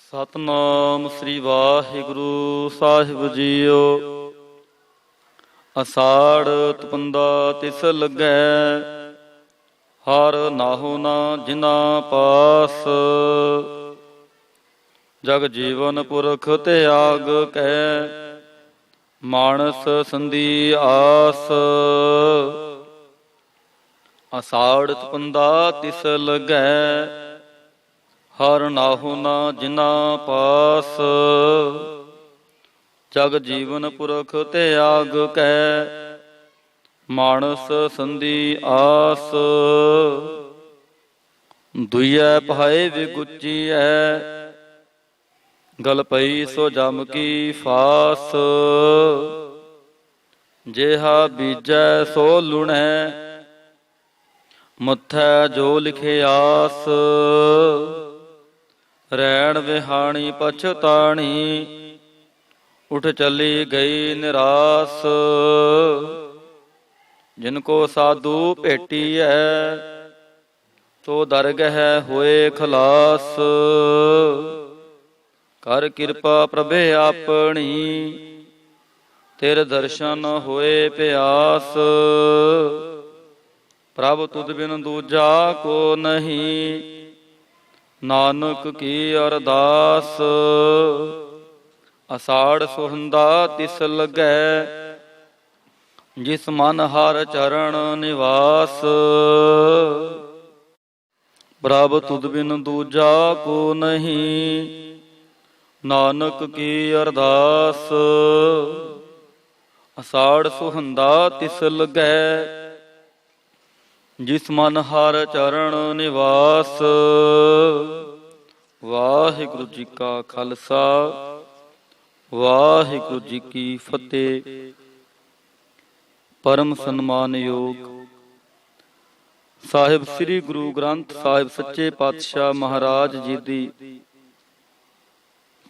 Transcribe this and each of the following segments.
ਸਤਨਾਮ ਸ੍ਰੀ ਵਾਹਿਗੁਰੂ ਸਾਹਿਬ JIO. ਅਸਾੜ ਤਪੰਦਾ ਤਿਸ ਲੱਗੈ, ਹਰ ਨਾਹੋ ਨਾ ਜਿਨਾ ਪਾਸ। ਜਗ ਜੀਵਨ ਪੁਰਖ ਤਿਆਗ ਕੈ, ਮਾਨਸ ਸੰਧੀ ਆਸ। ਅਸਾੜ ਤਪੰਦਾ ਤਿਸ ਲੱਗੈ, ਹਰ ਨਾਹੋ ਨਾ ਜਿਨਾ ਪਾਸ। ਜਗ ਜੀਵਨ ਪੁਰਖ ਤਿਆਗ ਕੈ, ਮਾਨਸ ਸੰਧੀ ਆਸ। ਦੁਈਐ ਭਾਏ ਵਿਗੁਚੀਐ, ਗਲ ਪਈ ਸੋ ਜਮ ਕੀ ਫਾਸ। ਜਿਹਾ ਬੀਜੈ ਸੋ ਲੁਣੈ, ਮੱਥੈ ਜੋ ਲਿਖੇ ਆਸ। ਰੈਣ ਵਿਹਾਣੀ ਪਛਤਾਣੀ, ਉਠ ਚਲੀ ਗਈ ਨਿਰਾਸ। ਜਿਨ ਕੋ ਸਾਧੂ ਭੇਟੀਐ, ਤੋ ਦਰਗਹਿ ਹੋਏ ਖਲਾਸ। ਕਰ ਕਿਰਪਾ ਪ੍ਰਭੇ ਆਪਣੀ, ਤੇਰੇ ਦਰਸ਼ਨ ਹੋਏ ਪਿਆਸ। ਪ੍ਰਭ ਤੁਧ ਬਿਨ ਦੂਜਾ ਕੋ ਨਹੀਂ, ਨਾਨਕ ਕੀ ਅਰਦਾਸ। ਅਸਾੜ ਸੁਹੰਦਾ ਤਿਸ ਲੱਗੈ, ਜਿਸ ਮਨ ਹਰ ਚਰਨ ਨਿਵਾਸ। ਪ੍ਰਭ ਤੁਧ ਬਿਨ ਦੂਜਾ ਕੋ ਨਹੀਂ, ਨਾਨਕ ਕੀ ਅਰਦਾਸ। ਅਸਾੜ ਸੁਹੰਦਾ ਤਿਸ ਲੱਗੈ, ਜਿਸ ਮਨ ਹਰ ਚਰਨ ਨਿਵਾਸ। ਵਾਹਿਗੁਰੂ ਜੀ ਕਾ ਖਾਲਸਾ, ਵਾਹਿਗੁਰੂ ਜੀ ਕੀ ਫਤਿਹ। ਪਰਮ ਸਨਮਾਨਯੋਗ ਸਾਹਿਬ ਸ੍ਰੀ ਗੁਰੂ ਗ੍ਰੰਥ ਸਾਹਿਬ ਸੱਚੇ ਪਾਤਸ਼ਾਹ ਮਹਾਰਾਜ ਜੀ ਦੀ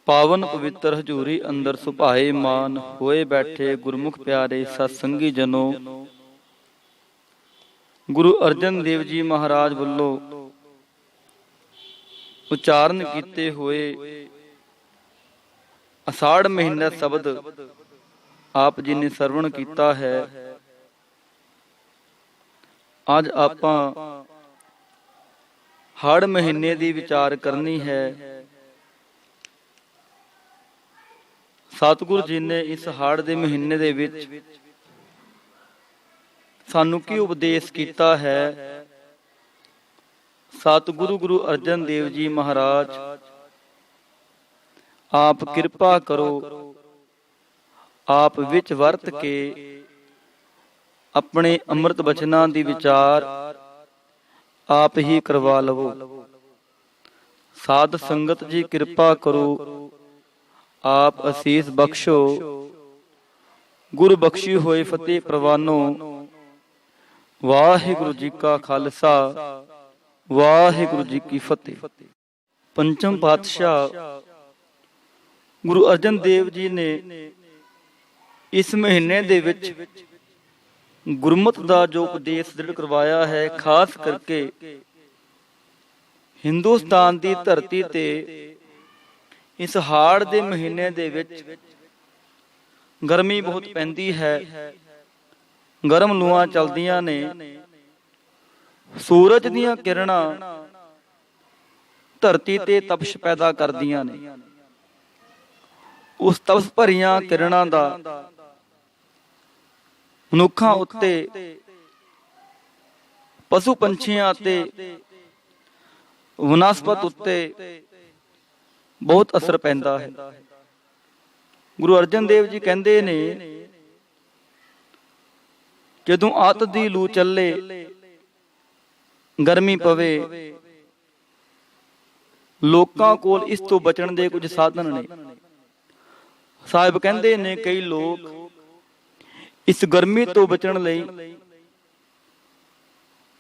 ਪਾਵਨ ਪਵਿੱਤਰ ਹਜ਼ੂਰੀ ਅੰਦਰ ਸੁਭਾਏ ਮਾਨ ਹੋਏ ਬੈਠੇ ਗੁਰਮੁਖ ਪਿਆਰੇ ਸਤਸੰਗੀ ਜਨੋ, ਗੁਰੂ ਅਰਜਨ ਦੇਵ ਜੀ ਮਹਾਰਾਜ ਵੱਲੋਂ ਉਚਾਰਨ ਕੀਤੇ ਹੋਏ ਅਸਾੜ ਮਹੀਨਾ ਸ਼ਬਦ ਆਪ ਜੀ ਨੇ ਸਰਵਣ ਕੀਤਾ ਹੈ। ਅੱਜ ਆਪਾਂ ਹੜ ਮਹੀਨੇ ਦੀ ਵਿਚਾਰ ਕਰਨੀ ਹੈ। ਸਤਿਗੁਰੂ ਜੀ ਨੇ ਇਸ ਹੜ ਦੇ ਮਹੀਨੇ ਦੇ ਵਿੱਚ ਸਾਨੂੰ ਕੀ ਉਪਦੇਸ਼ ਕੀਤਾ ਹੈ। ਸਤਿਗੁਰੂ ਗੁਰੂ ਅਰਜਨ ਦੇਵ ਜੀ ਮਹਾਰਾਜ ਆਪ ਕਿਰਪਾ ਕਰੋ, ਆਪ ਵਿੱਚ ਵਰਤ ਕੇ ਆਪਣੇ ਅੰਮ੍ਰਿਤ ਬਚਨਾਂ ਦੀ ਵਿਚਾਰ ਆਪ ਹੀ ਕਰਵਾ ਲਵੋ। ਸਾਧ ਸੰਗਤ ਜੀ ਕਿਰਪਾ ਕਰੋ, ਆਪ ਅਸੀਸ ਬਖਸ਼ੋ। ਗੁਰੂ ਬਖਸ਼ੀ ਹੋਏ ਫਤਿਹ ਪ੍ਰਵਾਨੋ। ਵਾਹਿਗੁਰੂ ਜੀ ਕਾ ਖਾਲਸਾ, ਵਾਹਿਗੁਰੂ ਜੀ ਕੀ ਫਤਿਹ। ਪੰਚਮ ਪਾਤਸ਼ਾਹ ਗੁਰੂ ਅਰਜਨ ਦੇਵ ਜੀ ਨੇ ਇਸ ਮਹੀਨੇ ਦੇ ਵਿੱਚ ਗੁਰਮਤਿ ਦਾ ਜੋ ਉਪਦੇਸ਼ ਦ੍ਰਿੜ ਕਰਵਾਇਆ ਹੈ, ਖਾਸ ਕਰਕੇ ਹਿੰਦੁਸਤਾਨ ਦੀ ਧਰਤੀ ਤੇ ਇਸ ਹਾੜ ਦੇ ਮਹੀਨੇ ਦੇ ਵਿੱਚ ਗਰਮੀ ਬਹੁਤ ਪੈਂਦੀ ਹੈ, ਗਰਮ ਲੂਆਂ ਚੱਲਦੀਆਂ ਨੇ। ਸੂਰਜ ਦੀਆਂ ਕਿਰਨਾਂ ਧਰਤੀ ਤੇ ਤਪਸ਼ ਪੈਦਾ ਕਰਦੀਆਂ ਨੇ। ਉਸ ਤਪਸ਼ ਭਰੀਆਂ ਕਿਰਨਾਂ ਦਾ ਮਨੁੱਖਾਂ ਉੱਤੇ, ਪਸ਼ੂ ਪੰਛੀਆਂ ਅਤੇ ਵਨਸਪਤ ਉੱਤੇ ਬਹੁਤ ਅਸਰ ਪੈਂਦਾ ਹੈ। ਗੁਰੂ ਅਰਜਨ ਦੇਵ ਜੀ ਕਹਿੰਦੇ ਨੇ, ਜਦੋਂ ਅੱਤ ਦੀ ਲੂ ਚੱਲੇ, ਗਰਮੀ ਪਵੇ, ਲੋਕਾਂ ਕੋਲ ਇਸ ਤੋਂ ਬਚਣ ਦੇ ਕੁਝ ਸਾਧਨ ਨੇ। ਸਾਹਿਬ ਕਹਿੰਦੇ ਨੇ, ਕਈ ਲੋਕ ਇਸ ਗਰਮੀ ਤੋਂ ਬਚਣ ਲਈ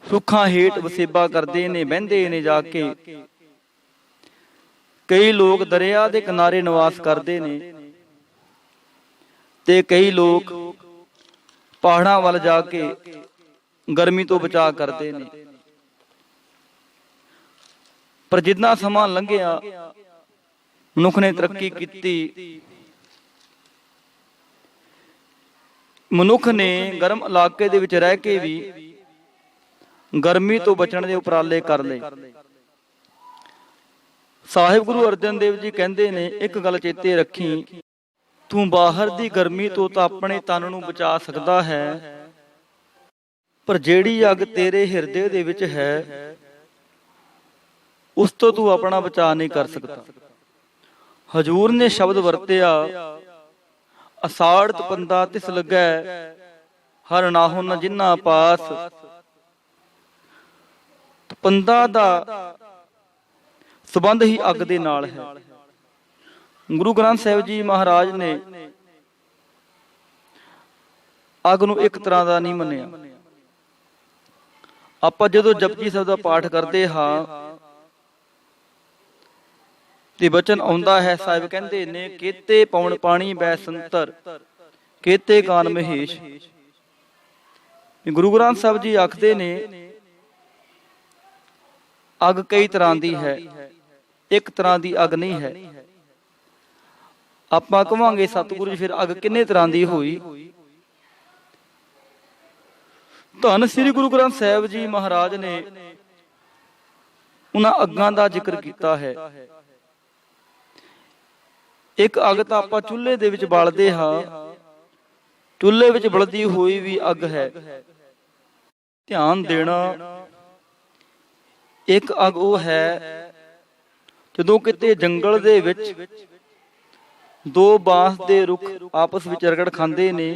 ਰੁੱਖਾਂ ਹੇਠ ਵਸੇਬਾ ਕਰਦੇ ਨੇ, ਬਹਿੰਦੇ ਨੇ ਜਾ ਕੇ। ਕਈ ਲੋਕ ਦਰਿਆ ਦੇ ਕਿਨਾਰੇ ਨਿਵਾਸ ਕਰਦੇ ਨੇ, ਤੇ ਕਈ ਲੋਕ ਪਹਾੜਾਂ ਵੱਲ ਜਾ ਕੇ ਗਰਮੀ ਤੋਂ ਬਚਾਅ ਕਰਦੇ ਨੇ। ਪਰ ਜਿੰਨਾ ਸਮਾਂ ਲੰਘਿਆ ਮਨੁੱਖ ਨੇ ਤਰੱਕੀ ਕੀਤੀ। ਮਨੁੱਖ ਨੇ ਗਰਮ ਇਲਾਕੇ ਦੇ ਵਿੱਚ ਰਹਿ ਕੇ ਵੀ ਗਰਮੀ ਤੋਂ ਬਚਣ ਦੇ ਉਪਰਾਲੇ ਕਰ ਲਏ। ਸਾਹਿਬ ਗੁਰੂ ਅਰਜਨ ਦੇਵ ਜੀ ਕਹਿੰਦੇ ਨੇ, ਇੱਕ ਗੱਲ ਚੇਤੇ ਰੱਖੀ, ਤੂੰ ਬਾਹਰ ਦੀ ਗਰਮੀ ਤੋਂ ਤਾਂ ਆਪਣੇ ਤਨ ਨੂੰ ਬਚਾ ਸਕਦਾ ਹੈ, ਪਰ ਜਿਹੜੀ ਅੱਗ ਤੇਰੇ ਹਿਰਦੇ ਦੇ ਵਿੱਚ ਹੈ ਉਸ ਤੋਂ ਤੂੰ ਆਪਣਾ ਬਚਾਅ ਨਹੀਂ ਕਰ ਸਕਦਾ। ਹਜੂਰ ਨੇ ਸ਼ਬਦ ਵਰਤਿਆ, ਅਸਾੜਤ ਪੰਦਾ ਤਿਸ ਲੱਗੈ, ਹਰ ਨਾਹੋ ਨ ਜਿਨ੍ਹਾਂ ਪਾਸ। ਪੰਦਾ ਦਾ ਸੰਬੰਧ ਹੀ ਅੱਗ ਦੇ ਨਾਲ ਹੈ। ਗੁਰੂ ਗ੍ਰੰਥ ਸਾਹਿਬ ਜੀ ਮਹਾਰਾਜ ਨੇ ਅੱਗ ਨੂੰ ਇੱਕ ਤਰ੍ਹਾਂ ਦਾ ਨਹੀਂ ਮੰਨਿਆ। ਆਪਾਂ ਜਦੋਂ ਜਪਜੀ ਸਾਹਿਬ ਦਾ ਪਾਠ ਕਰਦੇ ਹਾਂ ਤੇ ਬਚਨ ਆਉਂਦਾ ਹੈ, ਸਾਹਿਬ ਕਹਿੰਦੇ ਨੇ, ਕੇਤੇ ਪੌਣ ਪਾਣੀ ਬੈ ਸੰਤਰ, ਕੇਤੇ ਕਾਨ ਮਹੇਸ਼। ਗੁਰੂ ਗ੍ਰੰਥ ਸਾਹਿਬ ਜੀ ਆਖਦੇ ਨੇ ਅੱਗ ਕਈ ਤਰ੍ਹਾਂ ਦੀ ਹੈ, ਇੱਕ ਤਰ੍ਹਾਂ ਦੀ ਅੱਗ ਨਹੀਂ ਹੈ। ਆਪਾਂ ਕਹਾਂਗੇ ਸਤਿਗੁਰੂ ਜੀ ਫਿਰ ਅੱਗ ਕਿੰਨੇ ਤਰ੍ਹਾਂ ਦੀ ਹੋਈ? ਧੰਨ ਸ੍ਰੀ ਗੁਰੂ ਗ੍ਰੰਥ ਸਾਹਿਬ ਜੀ ਮਹਾਰਾਜ ਨੇ ਉਹਨਾਂ ਅੱਗਾਂ ਦਾ ਜ਼ਿਕਰ ਕੀਤਾ ਹੈ। ਇੱਕ ਅੱਗ ਤਾਂ ਆਪਾਂ ਚੁੱਲ੍ਹੇ ਦੇ ਵਿੱਚ ਬਾਲਦੇ ਹਾਂ, ਚੁੱਲ੍ਹੇ ਵਿੱਚ ਬਲਦੀ ਹੋਈ ਵੀ ਅੱਗ ਹੈ। ਧਿਆਨ ਦੇਣਾ, ਇੱਕ ਅੱਗ ਉਹ ਹੈ ਜਦੋਂ ਕਿਤੇ ਜੰਗਲ ਦੇ ਵਿੱਚ ਦੋ ਬਾਂਸ ਦੇ ਰੁੱਖ ਆਪਸ ਵਿੱਚ ਰਗੜ ਖਾਂਦੇ ਨੇ,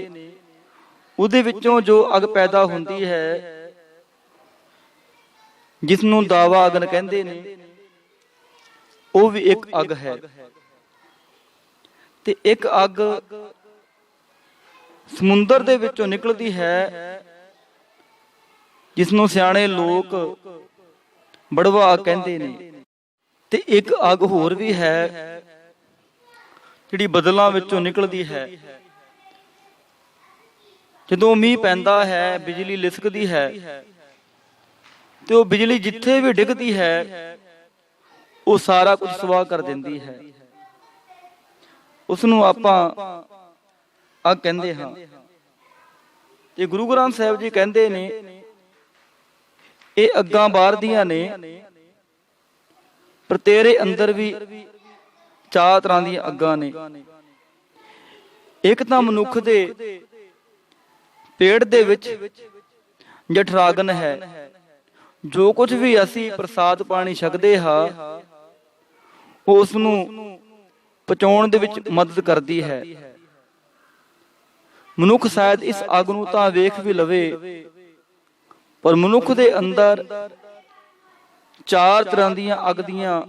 ਉਹਦੇ ਵਿੱਚੋਂ ਜੋ ਅੱਗ ਪੈਦਾ ਹੁੰਦੀ ਹੈ ਜਿਸ ਨੂੰ ਦਾਵਾ ਅਗਨ ਕਹਿੰਦੇ ਨੇ, ਉਹ ਵੀ ਇੱਕ ਅੱਗ ਹੈ। ਤੇ ਇੱਕ ਅੱਗ ਸਮੁੰਦਰ ਦੇ ਵਿੱਚੋਂ ਨਿਕਲਦੀ ਹੈ ਜਿਸ ਨੂੰ ਸਿਆਣੇ ਲੋਕ ਬੜਵਾ ਕਹਿੰਦੇ ਨੇ। ਤੇ ਇੱਕ ਅੱਗ ਹੋਰ ਵੀ ਹੈ ਜਿਹੜੀ ਬੱਦਲਾਂ ਵਿੱਚੋਂ ਨਿਕਲਦੀ ਹੈ। ਜਦੋਂ ਮੀਂਹ ਪੈਂਦਾ ਹੈ, ਬਿਜਲੀ ਲਿਸਕਦੀ ਹੈ ਤੇ ਉਹ ਬਿਜਲੀ ਜਿੱਥੇ ਵੀ ਡਿੱਗਦੀ ਹੈ ਉਹ ਸਾਰਾ ਕੁਝ ਸਵਾਹ ਕਰ ਦਿੰਦੀ ਹੈ। ਉਸ ਨੂੰ ਆਪਾਂ ਅੱਗ ਕਹਿੰਦੇ ਹਾਂ। ਤੇ ਗੁਰੂ ਗ੍ਰੰਥ ਸਾਹਿਬ ਜੀ ਕਹਿੰਦੇ ਨੇ ਇਹ ਅੱਗਾਂ ਬਾਹਰ ਦੀਆਂ ਨੇ, ਪਰ ਤੇਰੇ ਅੰਦਰ ਵੀ 4 ਤਰ੍ਹਾਂ ਦੀਆਂ ਅੱਗਾਂ ਨੇ। ਇੱਕ ਤਾਂ ਮਨੁੱਖ ਦੇ ਪੇਟ ਦੇ ਵਿੱਚ ਜਠਰਾਗਨ ਹੈ। ਜੋ ਕੁਝ ਵੀ ਅਸੀਂ ਪ੍ਰਸਾਦ ਪਾਣੀ ਛਕਦੇ ਹਾਂ ਉਹ ਉਸ ਨੂੰ ਪਚਾਉਣ ਦੇ ਵਿੱਚ ਮਦਦ ਕਰਦੀ ਹੈ। ਮਨੁੱਖ ਸ਼ਾਇਦ ਇਸ ਅੱਗ ਨੂੰ ਤਾਂ ਵੇਖ ਵੀ ਲਵੇ, ਪਰ ਮਨੁੱਖ ਦੇ ਅੰਦਰ 4 ਤਰ੍ਹਾਂ ਦੀਆਂ ਅੱਗ ਦੀਆਂ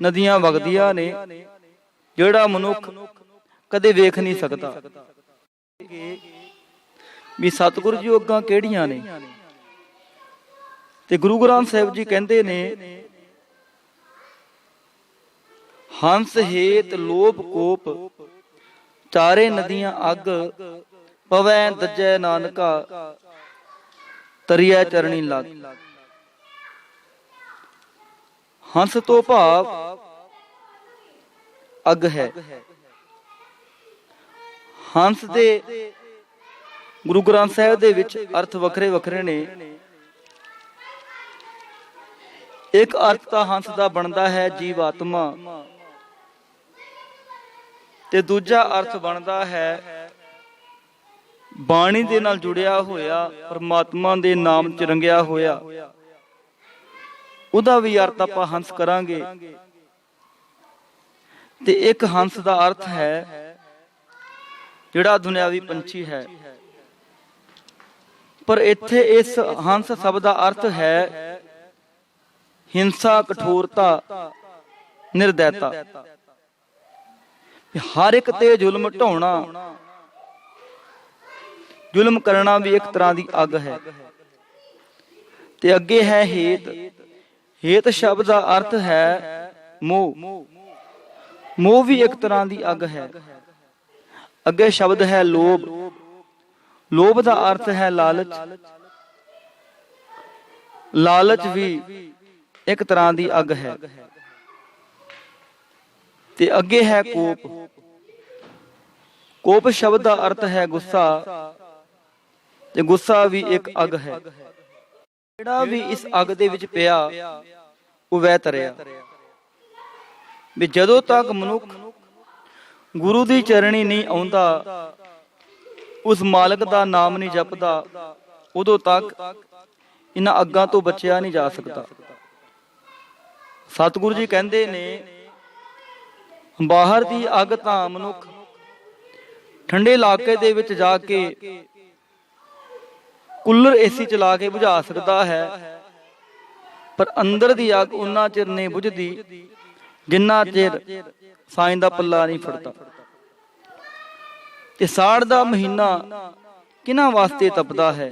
ਨਦੀਆਂ ਵਗਦੀਆਂ ਨੇ, ਜਿਹੜਾ ਮਨੁੱਖ ਕਦੇ ਵੇਖ ਨਹੀਂ ਸਕਦਾ। ਵੀ ਸਤਿਗੁਰੂ ਜੀ ਅੱਗਾਂ ਕਿਹੜੀਆਂ ਨੇ? ਤੇ ਗੁਰੂ ਗ੍ਰੰਥ ਸਾਹਿਬ ਜੀ ਕਹਿੰਦੇ ਨੇ, ਹੰਸ ਹੇਤ ਲੋਭ ਕੋਪ, ਚਾਰੇ ਨਦੀਆਂ ਅੱਗ, ਪਵੈ ਦੱਜੈ ਨਾਨਕਾ, ਤਰੀਐ ਚਰਣੀ ਲੱਗ। ਹੰਸ ਤੋਂ ਭਾਵ ਅੱਗ ਹੈ। ਹੰਸ ਦੇ ਗੁਰੂ ਗ੍ਰੰਥ ਸਾਹਿਬ ਦੇ ਵਿੱਚ ਅਰਥ ਵੱਖਰੇ ਵੱਖਰੇ ਨੇ। ਇੱਕ ਅਰਥ ਤਾਂ ਹੰਸ ਦਾ ਬਣਦਾ ਹੈ ਜੀਵਾਤਮਾ, ਤੇ ਦੂਜਾ ਅਰਥ ਬਣਦਾ ਹੈ ਬਾਣੀ ਦੇ ਨਾਲ ਜੁੜਿਆ ਹੋਇਆ, ਪਰਮਾਤਮਾ ਦੇ ਨਾਮ ਚ ਰੰਗਿਆ ਹੋਇਆ। ਉਹਦਾ ਵੀ ਅਰਥ ਆਪਾਂ ਹੰਸ ਕਰਾਂਗੇ। ਤੇ ਇੱਕ ਹੰਸ ਦਾ ਅਰਥ ਹੈ ਜਿਹੜਾ ਦੁਨਿਆਵੀ ਪੰਛੀ ਹੈ, ਪਰ ਇੱਥੇ ਇਸ ਹੰਸ ਸ਼ਬਦ ਦਾ ਅਰਥ ਹੈ ਹਿੰਸਾ, ਕਠੋਰਤਾ, ਨਿਰਦੈਤਾ। ਹਰ ਇੱਕ ਤੇ ਜ਼ੁਲਮ ਢਾਉਣਾ, ਜ਼ੁਲਮ ਕਰਨਾ ਵੀ ਇੱਕ ਤਰ੍ਹਾਂ ਦੀ ਅੱਗ ਹੈ। ਤੇ ਅੱਗੇ ਹੈ ਹੇਤ। ਹੇਤ ਸ਼ਬਦ ਦਾ ਅਰਥ ਹੈ ਮੋਹ। ਮੋਹ ਵੀ ਇੱਕ ਤਰ੍ਹਾਂ ਦੀ ਅੱਗ ਹੈ। ਅੱਗੇ ਸ਼ਬਦ ਹੈ ਲੋਭ। ਲੋਭ ਦਾ ਅਰਥ ਹੈ ਲਾਲਚ। ਲਾਲਚ ਵੀ ਇੱਕ ਤਰ੍ਹਾਂ ਦੀ ਅੱਗ ਹੈ। ਤੇ ਅੱਗੇ ਹੈ ਕੋਪ। ਕੋਪ ਸ਼ਬਦ ਦਾ ਅਰਥ ਹੈ ਗੁੱਸਾ, ਤੇ ਗੁੱਸਾ ਵੀ ਇੱਕ ਅੱਗ ਹੈ। ਜਿਹੜਾ ਵੀ ਇਸ ਅੱਗ ਦੇ ਵਿੱਚ ਪਿਆ ਉਹ ਵਹਿ ਤਰਿਆ। ਵੀ ਜਦੋਂ ਤੱਕ ਮਨੁੱਖ ਗੁਰੂ ਦੀ ਚਰਣੀ ਨਹੀਂ ਆਉਂਦਾ, ਉਸ ਮਾਲਕ ਦਾ ਨਾਮ ਨਹੀਂ ਜਪਦਾ, ਉਦੋਂ ਤੱਕ ਇਹਨਾਂ ਅੱਗਾਂ ਤੋਂ ਬਚਿਆ ਨਹੀਂ ਜਾ ਸਕਦਾ। ਸਤਿਗੁਰੂ ਜੀ ਕਹਿੰਦੇ ਨੇ, ਬਾਹਰ ਦੀ ਅੱਗ ਤਾਂ ਮਨੁੱਖ ਠੰਡੇ ਇਲਾਕੇ ਦੇ ਵਿੱਚ ਜਾ ਕੇ ਕੂਲਰ ਏਸੀ ਚਲਾ ਕੇ ਬੁਝਾ ਸਕਦਾ ਹੈ, ਪਰ ਅੰਦਰ ਦੀ ਅੱਗ ਉਨਾ ਚਿਰ ਨਹੀਂ ਬੁਝਦੀ ਜਿੰਨਾ ਚਿਰ ਸਾਈਂ ਦਾ ਪੱਲਾ ਨਹੀਂ ਫੜਦਾ। ਤੇ ਸਾੜ ਦਾ ਮਹੀਨਾ ਕਿਹਨਾਂ ਵਾਸਤੇ ਤਪਦਾ ਹੈ?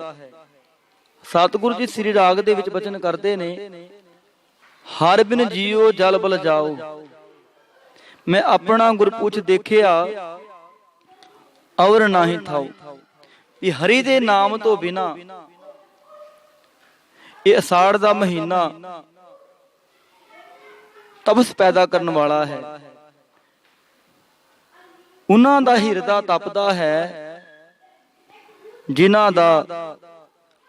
ਸਤਿਗੁਰੂ ਜੀ ਸ੍ਰੀ ਰਾਗ ਦੇ ਵਿੱਚ ਬਚਨ ਕਰਦੇ ਨੇ, ਹਰ ਬਿਨ ਜੀਓ ਜਲ ਬਲ ਜਾਓ, ਮੈਂ ਆਪਣਾ ਗੁਰਪੁੱਛ ਦੇਖਿਆ ਔਰ ਨਾਹੀ ਥਾਓ। ਵੀ ਹਰੀ ਦੇ ਨਾਮ ਤੋਂ ਬਿਨਾ ਇਹ ਅਸਾੜ ਦਾ ਮਹੀਨਾ ਤਪਸ ਪੈਦਾ ਕਰਨ ਵਾਲਾ ਹੈ। ਉਹਨਾਂ ਦਾ ਹਿਰਦਾ ਤਪਦਾ ਹੈ ਜਿਨ੍ਹਾਂ ਦਾ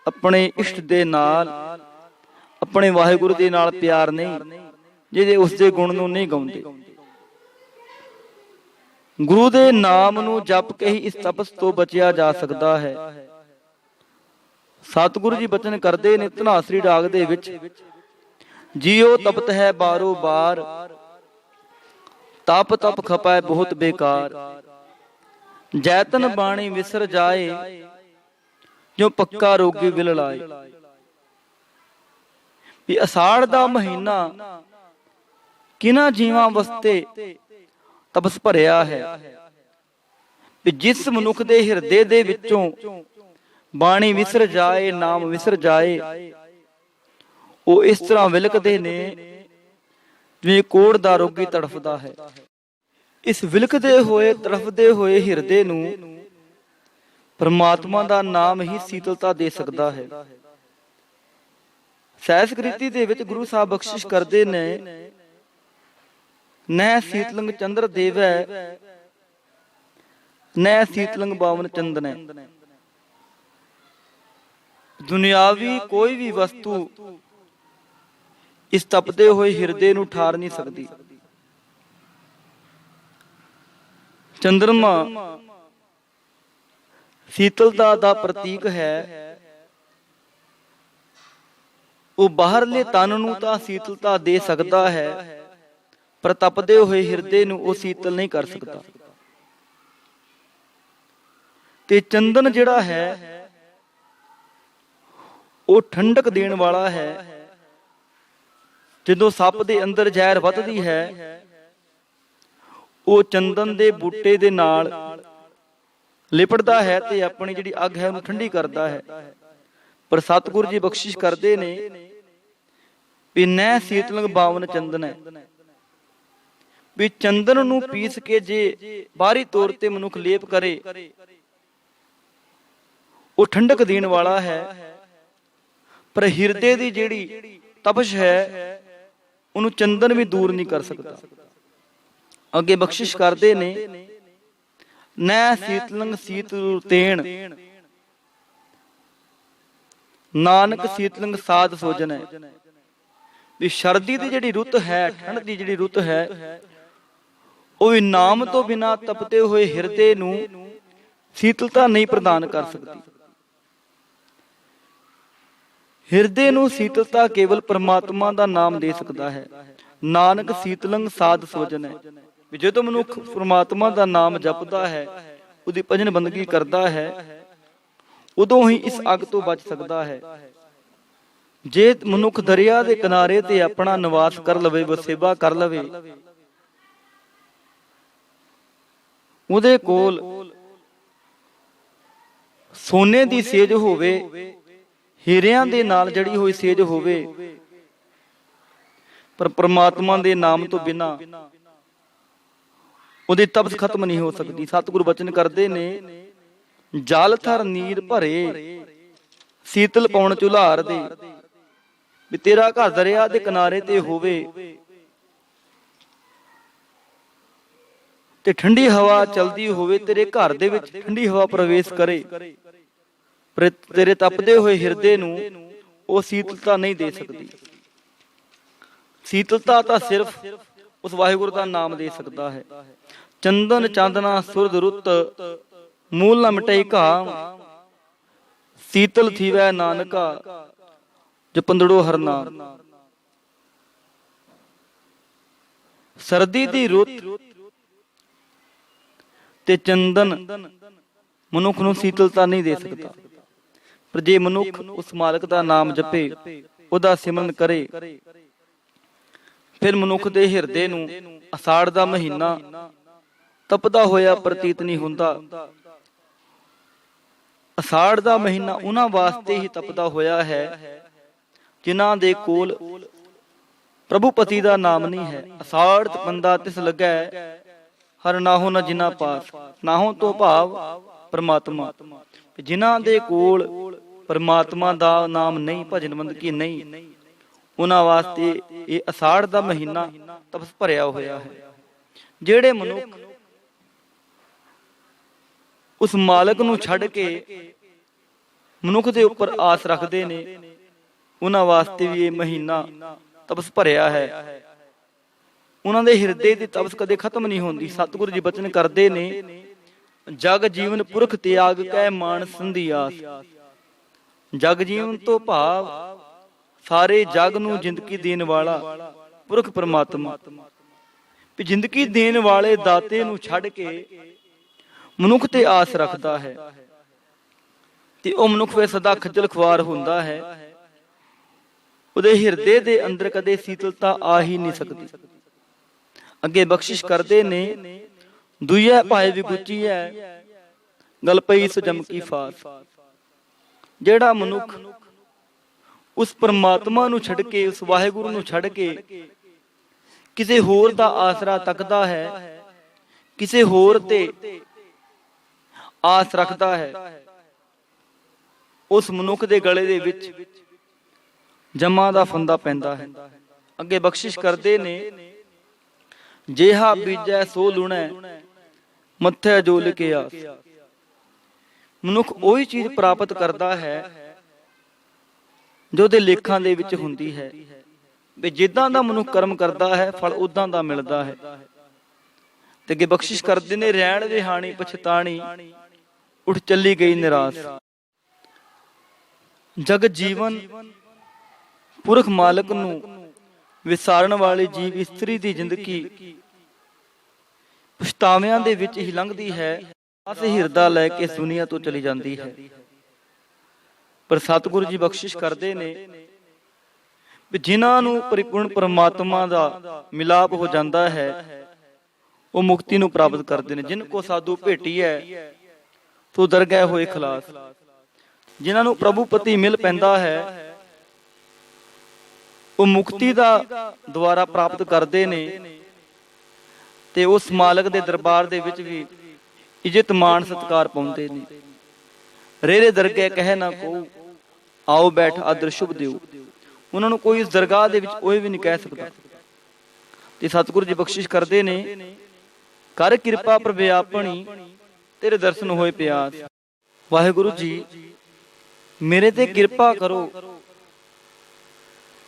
ਆਪਣੇ ਇਸ਼ਟ ਦੇ ਨਾਲ, ਆਪਣੇ ਵਾਹਿਗੁਰੂ ਦੇ ਨਾਲ ਪਿਆਰ ਨਹੀਂ, ਜਿਹਦੇ ਉਸਦੇ ਗੁਣ ਨੂੰ ਨਹੀਂ ਗਾਉਂਦੇ। ਗੁਰੂ ਦੇ ਨਾਮ ਨੂੰ ਜਪ ਕੇ ਹੀ ਇਸ ਤਪਸ ਤੋਂ ਬਚਿਆ ਜਾ ਸਕਦਾ ਹੈ। ਸਤਿਗੁਰੂ ਜੀ ਬਚਨ ਕਰਦੇ ਨੇ ਧਨਾਸਰੀ ਰਾਗ ਦੇ ਵਿੱਚ, ਜੀਓ ਤਪਤ ਹੈ ਬਾਰੋ ਬਾਰ, ਤਪ ਤਪ ਖਪੈ ਬਹੁਤ ਬੇਕਾਰ, ਜੈਤਨ ਬਾਣੀ ਵਿਸਰ ਜਾਏ, ਜੋ ਪੱਕਾ ਰੋਗੀ ਵਿਲ ਲਾਏ। ਵੀ ਅਸਾੜ ਦਾ ਮਹੀਨਾ ਕਿਹਨਾਂ ਜੀਵਾਂ ਵਾਸਤੇ ਤਪਸ ਭਰਿਆ ਹੈ। ਵੀ ਜਿਸ ਮਨੁੱਖ ਦੇ ਹਿਰਦੇ ਦੇ ਵਿੱਚੋਂ ਬਾਣੀ ਵਿਸਰ ਜਾਏ, ਨਾਮ ਵਿਸਰ ਜਾਏ, ਉਹ ਇਸ ਤਰ੍ਹਾਂ ਵਿਲਕਦੇ ਨੇ ਜਿਵੇਂ ਕੋੜ ਦਾ ਰੋਗੀ ਤੜਫਦਾ ਹੈ। ਇਸ ਵਿਲਕਦੇ ਹੋਏ, ਤੜਫਦੇ ਹੋਏ ਹਿਰਦੇ ਨੂੰ ਪਰਮਾਤਮਾ ਦਾ ਨਾਮ ਹੀ ਸੀਤਲਤਾ ਦੇ ਸਕਦਾ ਹੈ। ਸਹਿਸਕ੍ਰਿਤੀ ਦੇ ਵਿੱਚ ਗੁਰੂ ਸਾਹਿਬ ਬਖਸ਼ਿਸ਼ ਕਰਦੇ ਨੇ, ਨੈ ਸੀਤਲੰਗ ਚੰਦਰ ਦੇਵੈ, ਨੈ ਸੀਤਲੰਗ ਬਾਵਨ ਚੰਦਨੈ। ਦੁਨਿਆਵੀ ਕੋਈ ਵੀ ਵਸਤੂ ਇਸ ਤਪਦੇ ਹੋਏ ਹਿਰਦੇ ਨੂੰ ਠਾਰ ਨਹੀਂ ਸਕਦੀ। ਚੰਦਰਮਾ ਸੀਤਲਤਾ ਦਾ ਪ੍ਰਤੀਕ ਹੈ। ਉਹ ਬਾਹਰਲੇ ਤਨ ਨੂੰ ਤਾਂ ਸੀਤਲਤਾ ਦੇ ਸਕਦਾ ਹੈ, ਪਰ ਤਪਦੇ ਹੋਏ ਹਿਰਦੇ ਨੂੰ ਉਹ ਸੀਤਲ ਨਹੀਂ ਕਰ ਸਕਦਾ। ਤੇ ਚੰਦਨ ਜਿਹੜਾ ਹੈ ਉਹ ਠੰਡਕ ਦੇਣ ਵਾਲਾ ਹੈ। ਜਦੋਂ ਸੱਪ ਦੇ ਅੰਦਰ ਜ਼ਹਿਰ ਵੱਧਦੀ ਹੈ, ਉਹ ਚੰਦਨ ਦੇ ਬੂਟੇ ਦੇ ਨਾਲ ਲਿਪਟਦਾ ਹੈ ਤੇ ਆਪਣੀ ਜਿਹੜੀ ਅੱਗ ਹੈ ਉਹਨੂੰ ਠੰਡੀ ਕਰਦਾ ਹੈ। ਪਰ ਸਤਿਗੁਰੂ ਜੀ ਬਖਸ਼ਿਸ਼ ਕਰਦੇ ਨੇ ਵੀ ਨੈ ਸੀਤਲੰਗ ਬਾਵਨ ਚੰਦਨ ਹੈ। ਵੀ ਚੰਦਨ ਨੂੰ ਪੀਸ ਕੇ ਜੇ ਬਾਹਰੀ ਤੌਰ ਤੇ ਮਨੁੱਖ ਲੇਪ ਕਰੇ, ਉਹ ਠੰਡਕ ਦੇਣ ਵਾਲਾ ਹੈ, ਪਰ ਹਿਰਦੇ ਦੀ ਜਿਹੜੀ ਤਪਸ਼ ਹੈ ਉਹਨੂੰ ਚੰਦਨ ਵੀ ਦੂਰ ਨਹੀਂ ਕਰ ਸਕਦਾ। ਅੱਗੇ ਬਖਸ਼ਿਸ਼ ਕਰਦੇ ਨੇ, ਨੈ ਸੀਤਲੰਗ ਸੀਤਲ ਤੇਣ, ਨਾਨਕ ਸੀਤਲੰਗ ਸਾਧ ਸੋਜਨ ਹੈ। ਵੀ ਸਰਦੀ ਦੀ ਜਿਹੜੀ ਰੁੱਤ ਹੈ, ਠੰਡ ਦੀ ਜਿਹੜੀ ਰੁੱਤ ਹੈ, ਉਹ ਨਾਮ ਤੋਂ ਬਿਨਾਂ ਤਪਤੇ ਹੋਏ ਹਿਰਦੇ ਨੂੰ ਸੀਤਲਤਾ ਨਹੀਂ ਪ੍ਰਦਾਨ ਕਰ ਸਕਦੀ। ਹਿਰਦੇ ਨੂੰ ਸੀਤਲਤਾ ਕੇਵਲ ਪਰਮਾਤਮਾ ਦਾ ਨਾਮ ਦੇ ਸਕਦਾ ਹੈ। ਨਾਨਕ ਸੀਤਲੰਗ ਸਾਧ ਸੋਜਨ ਹੈ। ਵੀ ਜਦੋਂ ਮਨੁੱਖ ਪਰਮਾਤਮਾ ਦਾ ਨਾਮ ਜਪਦਾ ਹੈ, ਉਹਦੀ ਭਜਨ ਬੰਦਗੀ ਕਰਦਾ ਹੈ, ਉਦੋਂ ਹੀ ਇਸ ਅੱਗ ਤੋਂ ਬਚ ਸਕਦਾ ਹੈ। ਜੇ ਮਨੁੱਖ ਦਰਿਆ ਦੇ ਕਿਨਾਰੇ ਤੇ ਆਪਣਾ ਨਿਵਾਸ ਕਰ ਲਵੇ, ਵਸੇਬਾ ਕਰ ਲਵੇ, ਉਹਦੇ ਕੋਲ ਸੋਨੇ ਦੀ ਸੇਜ ਹੋਵੇ, ਹੀਰਿਆਂ ਦੇ ਨਾਲ ਜੜੀ ਹੋਈ ਸੇਜ ਹੋਵੇ, ਪਰ ਪ੍ਰਮਾਤਮਾ ਦੇ ਨਾਮ ਤੋਂ ਬਿਨਾਂ ਉਹਦੀ ਤਪਸ ਖਤਮ ਨਹੀਂ ਹੋ ਸਕਦੀ। ਸਤਿਗੁਰੂ ਬਚਨ ਕਰਦੇ ਨੇ, ਜਲ ਥਰ ਨੀਰ ਭਰੇ, ਸੀਤਲ ਪਉਣ ਝੁਲਾਰ ਦੇ। ਵੀ ਤੇਰਾ ਘਰ ਦਰਿਆ ਦੇ ਕਿਨਾਰੇ ਤੇ ਹੋਵੇ, ਤੇ ਠੰਡੀ ਹਵਾ ਚਲਦੀ ਹੋਵੇ, ਤੇਰੇ ਘਰ ਦੇ ਵਿੱਚ ਠੰਡੀ ਹਵਾ ਪ੍ਰਵੇਸ਼ ਕਰੇ, ਪਰ ਤੇਰੇ ਤਪਦੇ ਹੋਏ ਹਿਰਦੇ ਨੂੰ ਉਹ ਸੀਤਲਤਾ ਨਹੀਂ ਦੇ ਸਕਦੀ। ਸੀਤਲਤਾ ਤਾਂ ਸਿਰਫ ਉਸ ਵਾਹਿਗੁਰੂ ਦਾ ਨਾਮ ਦੇ ਸਕਦਾ ਹੈ। ਚੰਦਨ ਚਾਂਦਨਾ ਸੁਰਦ ਰੁੱਤ, ਮੂਲ ਨਾ ਮਿਟਾਈ ਘਾ, ਸੀਤਲ ਥੀਵੈ ਨਾਨਕਾ ਜਪੰਦੜੋ ਹਰ ਨਾਮ। ਸਰਦੀ ਦੀ ਰੁੱਤ ਤੇ ਚੰਦਨ ਮਨੁੱਖ ਨੂੰ ਸੀਤਲਤਾ ਨਹੀਂ ਦੇ ਸਕਦਾ, ਪਰ ਜੇ ਮਨੁੱਖ ਉਸ ਮਾਲਕ ਦਾ ਨਾਮ ਜਪੇ, ਉਹਦਾ ਸਿਮਰਨ ਕਰੇ, ਫਿਰ ਮਨੁੱਖ ਦੇ ਹਿਰਦੇ ਨੂੰ ਅਸਾੜ ਦਾ ਮਹੀਨਾ ਤਪਦਾ ਹੋਇਆ ਪ੍ਰਤੀਤ ਨਹੀਂ ਹੁੰਦਾ। ਅਸਾੜ ਦਾ ਮਹੀਨਾ ਉਹਨਾਂ ਵਾਸਤੇ ਹੀ ਤਪਦਾ ਹੋਇਆ ਹੈ ਜਿਨ੍ਹਾਂ ਦੇ ਕੋਲ ਪ੍ਰਭੂ ਪਤੀ ਦਾ ਨਾਮ ਨਹੀਂ ਹੈ। ਅਸਾੜ ਬੰਦਾ ਤਿਸ ਲੱਗੈ, ਹਰ ਨਾਹੋ ਨ ਜਿਨਾ ਪਾਸ। ਨਾਹੋ ਤੋਂ ਭਾਵ ਪਰਮਾਤਮਾ। ਜਿਨ੍ਹਾਂ ਦੇ ਕੋਲ ਪਰਮਾਤਮਾ ਦਾ ਨਾਮ ਨਹੀਂ, ਭਜਨ ਬੰਦਗੀ ਨਹੀਂ, ਉਹਨਾਂ ਵਾਸਤੇ ਇਹ ਅਸਾੜ ਦਾ ਮਹੀਨਾ ਤਪਸ ਭਰਿਆ ਹੋਇਆ ਹੈ। ਜਿਹੜੇ ਮਨੁੱਖ ਉਸ ਮਾਲਕ ਨੂੰ ਛੱਡ ਕੇ ਮਨੁੱਖ ਦੇ ਉੱਪਰ ਆਸ ਰੱਖਦੇ ਨੇ, ਉਹਨਾਂ ਵਾਸਤੇ ਵੀ ਇਹ ਮਹੀਨਾ ਤਪਸ ਭਰਿਆ ਹੈ। ਉਹਨਾਂ ਦੇ ਹਿਰਦੇ ਦੀ ਤਪਸ ਕਦੇ ਖਤਮ ਨਹੀਂ ਹੁੰਦੀ। ਸਤਿਗੁਰੂ ਜੀ ਬਚਨ ਕਰਦੇ ਨੇ, ਜਗ ਜੀਵਨ ਪੁਰਖ ਤਿਆਗ ਕੈ ਮਾਨਸ ਸੰਧੀ ਆਸ। ਜਗ ਜੀਵਨ ਤੋਂ ਭਾਵ ਸਾਰੇ ਜਗ ਨੂੰ ਜ਼ਿੰਦਗੀ ਦੇਣ ਵਾਲਾ ਪੁਰਖ ਪਰਮਾਤਮਾ। ਜ਼ਿੰਦਗੀ ਦੇਣ ਵਾਲੇ ਦਾਤੇ ਨੂੰ ਛੱਡ ਕੇ ਮਨੁੱਖ ਤੇ ਆਸ ਰੱਖਦਾ ਹੈ ਤੇ ਉਹ ਮਨੁੱਖ ਵੇ ਸਦਾ ਖੱਜਲ ਖੁਆਰ ਹੁੰਦਾ ਹੈ। ਉਹਦੇ ਹਿਰਦੇ ਦੇ ਅੰਦਰ ਕਦੇ ਸੀਤਲਤਾ ਆ ਹੀ ਨਹੀਂ ਸਕਦੀ। ਅੱਗੇ ਬਖਸ਼ਿਸ਼ ਕਰਦੇ ਨੇ, ਦੁਈਐ ਭਾਏ ਵਿਗੁਚੀਐ, ਗਲ ਪਈ ਸੋ ਜਮ ਕੀ ਫਾਸ। ਜਿਹੜਾ ਮਨੁੱਖ ਉਸ ਪਰਮਾਤਮਾ ਨੂੰ ਛੱਡ ਕੇ, ਉਸ ਵਾਹਿਗੁਰੂ ਨੂੰ ਛੱਡ ਕੇ ਕਿਸੇ ਹੋਰ ਦਾ ਆਸਰਾ ਤੱਕਦਾ ਹੈ, ਕਿਸੇ ਹੋਰ ਤੇ ਆਸ ਰੱਖਦਾ ਹੈ, ਉਸ ਮਨੁੱਖ ਦੇ ਗਲੇ ਦੇ ਵਿੱਚ ਜਮਾਂ ਦਾ ਫੰਦਾ ਪੈਂਦਾ ਹੈ। ਅੱਗੇ ਬਖਸ਼ਿਸ਼ ਕਰਦੇ ਨੇ, ਜੇਹਾ ਬੀਜੈ ਸੋ ਲੁਣੈ, ਮੱਥੇ ਜੋ ਲਿਖਿਆ ਆਸ। ਮਨੁੱਖ ਉਹੀ ਚੀਜ਼ ਪ੍ਰਾਪਤ ਕਰਦਾ ਹੈ ਜੋ ਉਹਦੇ ਲੇਖਾਂ ਦੇ ਵਿੱਚ ਹੁੰਦੀ ਹੈ। ਵੀ ਜਿੱਦਾਂ ਦਾ ਮਨੁੱਖ ਕਰਮ ਕਰਦਾ ਹੈ, ਫਲ ਉਦਾਂ ਦਾ ਮਿਲਦਾ ਹੈ। ਤੇ ਅੱਗੇ ਬਖਸ਼ਿਸ਼ ਕਰਦੇ ਨੇ, ਰਹਿਣ ਵਿਹਾਣੀ ਪਛਤਾਣੀ, ਉੱਠ ਚੱਲੀ ਗਈ ਨਿਰਾਸ। ਜਗ ਜੀਵਨ ਪੁਰਖ ਮਾਲਕ ਨੂੰ ਵਿਸਾਰਨ ਵਾਲੀ ਜੀਵ ਇਸਤਰੀ ਦੀ ਜ਼ਿੰਦਗੀ ਪਛਤਾਵਿਆਂ ਦੇ ਵਿੱਚ ਹੀ ਲੰਘਦੀ ਹੈ। ਆਸ ਹਿਰਦਾ ਲੈ ਕੇ ਦੁਨੀਆ ਤੋਂ ਚਲੀ ਜਾਂਦੀ ਹੈ। ਪਰ ਸਤਿਗੁਰੂ ਜੀ ਬਖਸ਼ਿਸ਼ ਕਰਦੇ ਨੇ ਵੀ ਜਿਨ੍ਹਾਂ ਨੂੰ ਪਰਿਪੂਰਨ ਪਰਮਾਤਮਾ ਦਾ ਮਿਲਾਪ ਹੋ ਜਾਂਦਾ ਹੈ, ਉਹ ਮੁਕਤੀ ਨੂੰ ਪ੍ਰਾਪਤ ਕਰਦੇ ਨੇ। ਜਿਨ ਕੋ ਸਾਧੂ ਭੇਟੀ ਹੈ ਤੋ ਦਰਗਹਿ ਹੋਏ ਖਲਾਸ। ਜਿਨ੍ਹਾਂ ਨੂੰ ਪ੍ਰਭੂ ਪਤੀ ਮਿਲ ਪੈਂਦਾ ਹੈ, ਉਹ ਮੁਕਤੀ ਦਾ ਦੁਆਰਾ ਪ੍ਰਾਪਤ ਕਰਦੇ ਨੇ ਤੇ ਉਸ ਮਾਲਕ ਦੇ ਦਰਬਾਰ ਦੇ ਵਿੱਚ ਵੀ ਇੱਜ਼ਤ ਮਾਣ ਸਤਿਕਾਰ ਪਾਉਂਦੇ ਨੇ। ਰੇਰੇ ਦਰਗਹਿ ਕਹਿ ਨਾ ਕੋ, ਆਓ ਬੈਠ ਆਦਰ ਸ਼ੁਭ ਦਿਓ। ਉਹਨਾਂ ਨੂੰ ਕੋਈ ਇਸ ਦਰਗਾਹ ਦੇ ਵਿੱਚ ਕੋਈ ਵੀ ਨਹੀਂ ਕਹਿ ਸਕਦਾ। ਤੇ ਸਤਿਗੁਰੂ ਜੀ ਬਖਸ਼ਿਸ਼ ਕਰਦੇ ਨੇ, ਕਰ ਕਿਰਪਾ ਪ੍ਰਭ ਆਪਣੀ, ਤੇਰੇ ਦਰਸ਼ਨ ਹੋਏ ਪਿਆਸ। ਵਾਹਿਗੁਰੂ ਜੀ ਮੇਰੇ ਤੇ ਕਿਰਪਾ ਕਰੋ,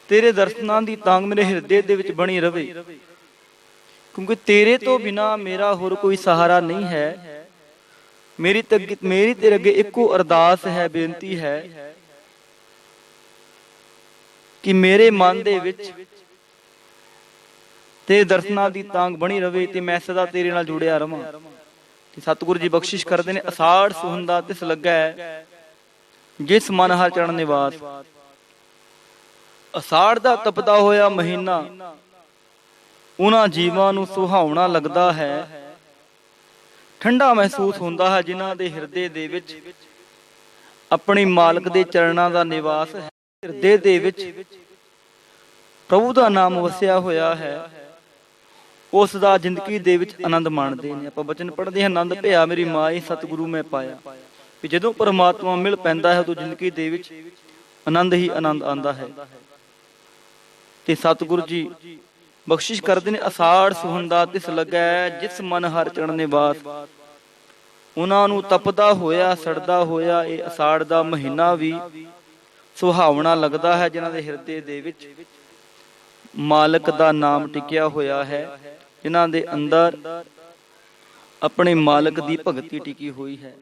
ਤੇਰੇ ਦਰਸ਼ਨਾਂ ਦੀ ਤਾਂਘ ਮੇਰੇ ਹਿਰਦੇ ਦੇ ਵਿੱਚ ਬਣੀ ਰਵੇ, ਕਿਉਂਕਿ ਤੇਰੇ ਤੋਂ ਬਿਨਾ ਮੇਰਾ ਹੋਰ ਕੋਈ ਸਹਾਰਾ ਨਹੀਂ ਹੈ। ਮੇਰੀ ਤੇਰੇ ਅੱਗੇ ਇੱਕੋ ਅਰਦਾਸ ਹੈ, ਬੇਨਤੀ ਹੈ ਕਿ ਮੇਰੇ ਮਨ ਦੇ ਵਿੱਚ ਤੇਰੇ ਦਰਸ਼ਨਾਂ ਦੀ ਤਾਂਘ ਬਣੀ ਰਵੇ ਤੇ ਮੈਂ ਸਦਾ ਤੇਰੇ ਨਾਲ ਜੁੜਿਆ ਰਵਾਂ। ਤੇ ਸਤਿਗੁਰੂ ਜੀ ਬਖਸ਼ਿਸ਼ ਕਰਦੇ ਨੇ, ਅਸਾੜ ਸੁਹੰਦਾ ਤਿਸ ਲੱਗਾ, ਜਿਸ ਮਨ ਹਰ ਚਰਨ ਨਿਵਾਸ। ਅਸਾੜ ਦਾ ਤਪਦਾ ਹੋਇਆ ਮਹੀਨਾ ਉਹਨਾਂ ਜੀਵਾਂ ਨੂੰ ਸੁਹਾਵਣਾ ਲੱਗਦਾ ਹੈ, ਠੰਡਾ ਮਹਿਸੂਸ ਹੁੰਦਾ ਹੈ, ਜਿਨ੍ਹਾਂ ਦੇ ਹਿਰਦੇ ਦੇ ਵਿੱਚ ਆਪਣੀ ਮਾਲਕ ਦੇ ਚਰਨਾਂ ਦਾ ਨਿਵਾਸ ਹੈ। ਹਿਰਦੇ ਦੇ ਵਿੱਚ ਪ੍ਰਭੂ ਦਾ ਨਾਮ ਵਸਿਆ ਹੋਇਆ ਹੈ, ਉਸ ਦਾ ਜ਼ਿੰਦਗੀ ਦੇ ਵਿੱਚ ਆਨੰਦ ਮਾਣਦੇ ਨੇ। ਆਪਾਂ ਬਚਨ ਪੜ੍ਹਦੇ ਹਾਂ, ਆਨੰਦ ਭਿਆ ਮੇਰੀ ਮਾਈ ਸਤਿਗੁਰੂ ਮੈਂ ਪਾਇਆ। ਵੀ ਜਦੋਂ ਪਰਮਾਤਮਾ ਮਿਲ ਪੈਂਦਾ ਹੈ, ਉਦੋਂ ਜ਼ਿੰਦਗੀ ਦੇ ਵਿੱਚ ਆਨੰਦ ਹੀ ਆਨੰਦ ਆਉਂਦਾ ਹੈ। ਤੇ ਸਤਿਗੁਰੂ ਜੀ ਬਖਸ਼ਿਸ਼ ਕਰਦੇ ਨੇ ਅਸਾੜ ਸੁਹਣ ਦਾ ਤਿਸ ਲੱਗੈ ਜਿਸ ਮਨ ਹਰ ਚਰਨ ਨਿਵਾਸ। ਉਹਨਾਂ ਨੂੰ ਤਪਦਾ ਹੋਇਆ ਸੜਦਾ ਹੋਇਆ ਇਹ ਅਸਾੜ ਦਾ ਮਹੀਨਾ ਵੀ ਸੁਹਾਵਣਾ ਲੱਗਦਾ ਹੈ, ਜਿਨ੍ਹਾਂ ਦੇ ਹਿਰਦੇ ਦੇ ਵਿੱਚ ਮਾਲਕ ਦਾ ਨਾਮ ਟਿਕਿਆ ਹੋਇਆ ਹੈ, ਜਿਨ੍ਹਾਂ ਦੇ ਅੰਦਰ ਆਪਣੇ ਮਾਲਕ ਦੀ ਭਗਤੀ ਟਿਕੀ ਹੋਈ ਹੈ।